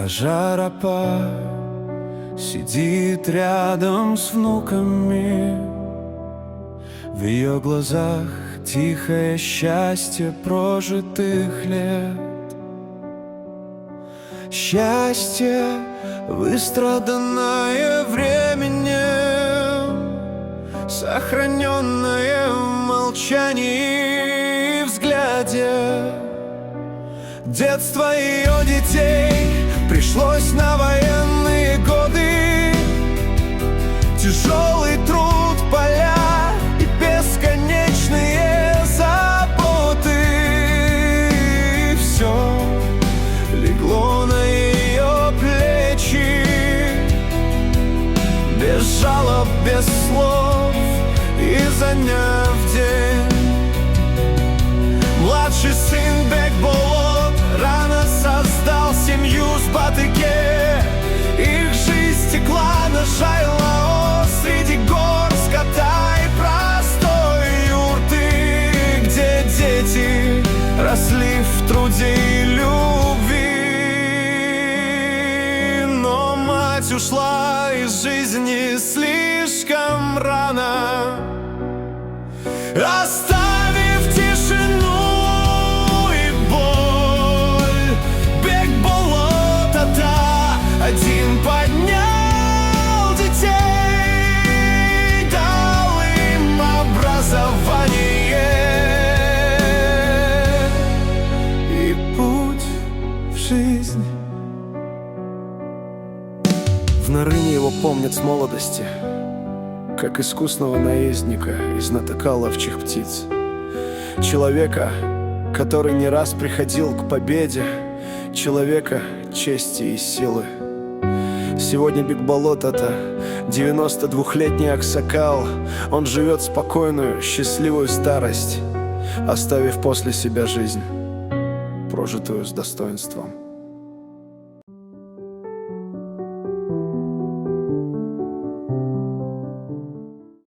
А Жарапа сидит рядом с внуками. В ее глазах тихое счастье прожитых лет. Счастье, выстраданное временем, сохраненное в молчании и взгляде. Детство ее детей пришлось на военные годы. Тяжелый труд, поля и бесконечные заботы. И все легло на ее плечи, без жалоб, без слов, изо дня в день. Младший сын Бекболот рано создал семью с Батыке. Их жизнь текла на Жайлао среди гор, скота и простой юрты, где дети росли в труде и любви. Но мать ушла из жизни слишком рано, оставив тишину. Один поднял детей, дал им образование и путь в жизнь. В Нарыне его помнят с молодости, как искусного наездника и знатока ловчих птиц. Человека, который не раз приходил к победе, человека чести и силы. Сегодня Бекболот — это 92-летний аксакал. Он живет спокойную, счастливую старость, оставив после себя жизнь, прожитую с достоинством.